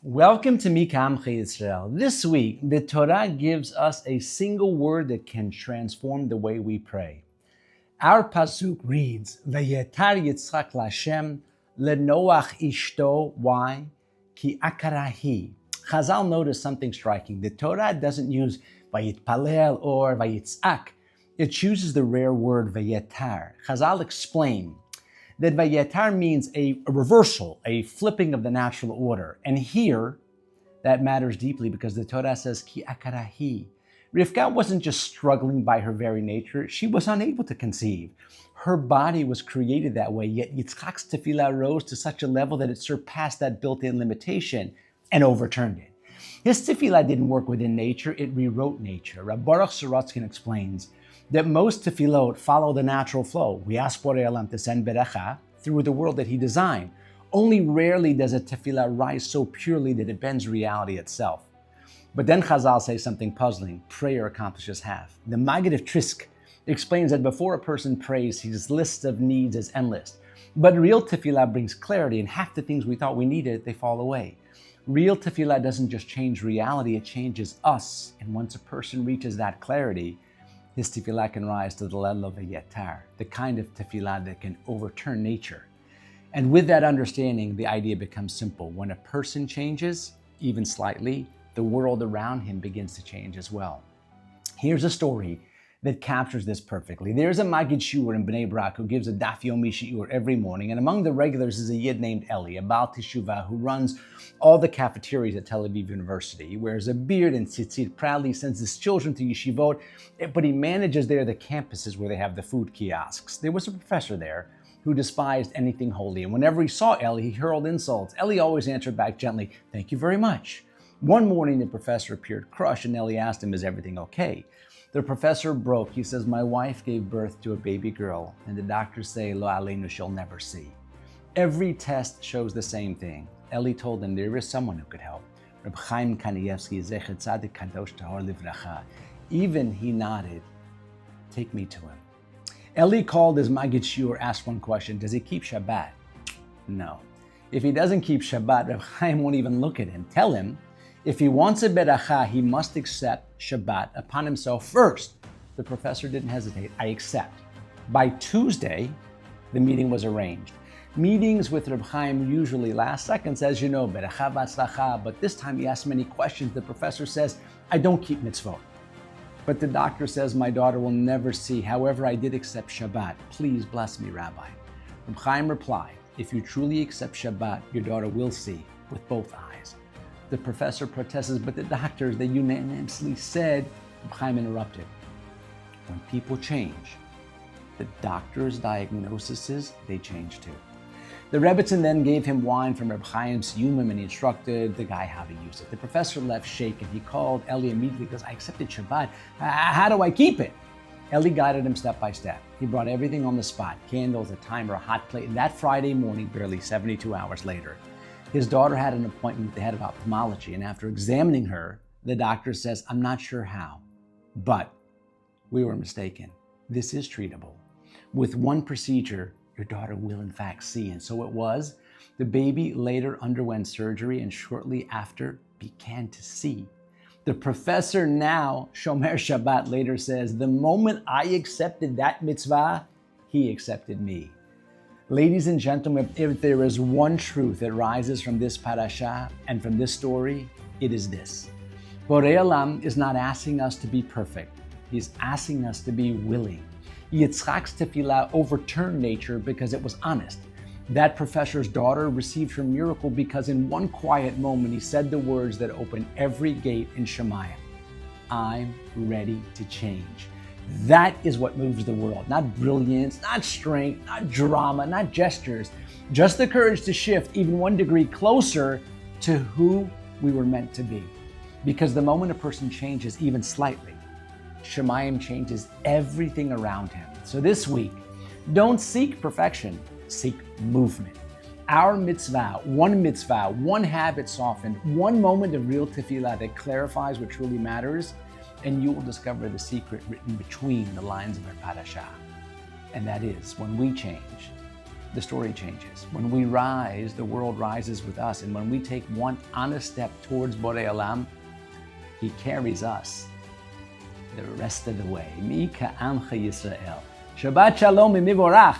Welcome to Mi Keamcha Yisrael. This week, the Torah gives us a single word that can transform the way we pray. Our pasuk reads, "Vayetar Yitzchak LaShem leNoach ishto." Why? Ki akarahi. Chazal noticed something striking. The Torah doesn't use Vayitpalel or Vayitzak. It chooses the rare word Vayetar. Chazal explain that Vayetar means a reversal, a flipping of the natural order. And here, that matters deeply because the Torah says, Ki akarahi. Rivka wasn't just struggling by her very nature, she was unable to conceive. Her body was created that way, yet Yitzchak's tefillah rose to such a level that it surpassed that built-in limitation and overturned it. His tefillah didn't work within nature, it rewrote nature. Rabbi Baruch Sorotzkin explains that most tefillot follow the natural flow. We ask Boray Olam to send berecha through the world that he designed. Only rarely does a tefillah rise so purely that it bends reality itself. But then Chazal say something puzzling. Prayer accomplishes half. The Maggid of Trisk explains that before a person prays, his list of needs is endless. But real tefillah brings clarity, and half the things we thought we needed, they fall away. Real tefillah doesn't just change reality, it changes us. And once a person reaches that clarity, his tefillah can rise to the level of a yetar, the kind of tefillah that can overturn nature. And with that understanding, the idea becomes simple. When a person changes, even slightly, the world around him begins to change as well. Here's a story that captures this perfectly. There's a Magid Shiur in Bnei Brak who gives a Daf Yomi Shiur every morning, and among the regulars is a Yid named Eli, a Baal Teshuvah who runs all the cafeterias at Tel Aviv University. He wears a beard and tzitzit, proudly sends his children to yeshivot, but he manages there the campuses where they have the food kiosks. There was a professor there who despised anything holy, and whenever he saw Eli, he hurled insults. Eli always answered back gently, "Thank you very much." One morning, the professor appeared crushed, and Eli asked him, "Is everything okay?" The professor broke. He says, "My wife gave birth to a baby girl, and the doctors say, lo aleinu, she'll never see." Every test shows the same thing. Eli told him there is someone who could help. Reb Chaim Kanievsky, Zecher Tzadik Kadosh Tahor Livracha. Even he nodded, "Take me to him." Eli called his Magid Shiur, asked one question, does he keep Shabbat? No. If he doesn't keep Shabbat, Reb Chaim won't even look at him. Tell him, if he wants a beracha, he must accept Shabbat upon himself first. The professor didn't hesitate. I accept. By Tuesday, the meeting was arranged. Meetings with Reb Chaim usually last seconds, as you know, beracha v'atzlacha, but this time he asked many questions. The professor says, I don't keep mitzvot. But the doctor says, my daughter will never see. However, I did accept Shabbat. Please bless me, Rabbi. Reb Chaim replied, if you truly accept Shabbat, your daughter will see with both eyes. The professor protests, but the doctors, they unanimously said, Reb Chaim interrupted. When people change, the doctor's diagnoses, they change too. The Rebbitzin then gave him wine from Reb Chaim's Yumim, and he instructed the guy how to use it. The professor left shaken. He called Eli immediately because I accepted Shabbat. How do I keep it? Eli guided him step by step. He brought everything on the spot, candles, a timer, a hot plate. And that Friday morning, barely 72 hours later, his daughter had an appointment with the head of ophthalmology, and after examining her, the doctor says, I'm not sure how, but we were mistaken. This is treatable. With one procedure, your daughter will in fact see. And so it was. The baby later underwent surgery and shortly after began to see. The professor now, Shomer Shabbat, later says, the moment I accepted that mitzvah, he accepted me. Ladies and gentlemen, if there is one truth that rises from this parasha and from this story, it is this. Boray Olam is not asking us to be perfect. He's asking us to be willing. Yitzchak's tefillah overturned nature because it was honest. That professor's daughter received her miracle because in one quiet moment he said the words that open every gate in Shemayim. I'm ready to change. That is what moves the world. Not brilliance, not strength, not drama, not gestures. Just the courage to shift even 1 degree closer to who we were meant to be. Because the moment a person changes even slightly, Shemayim changes everything around him. So this week, don't seek perfection, seek movement. Our mitzvah, one habit softened, one moment of real tefillah that clarifies what truly matters, and you will discover the secret written between the lines of our parasha. And that is, when we change, the story changes. When we rise, the world rises with us. And when we take one honest step towards Boray Olam, He carries us the rest of the way. Mi Keamcha Yisrael. Shabbat Shalom u'Mivorach.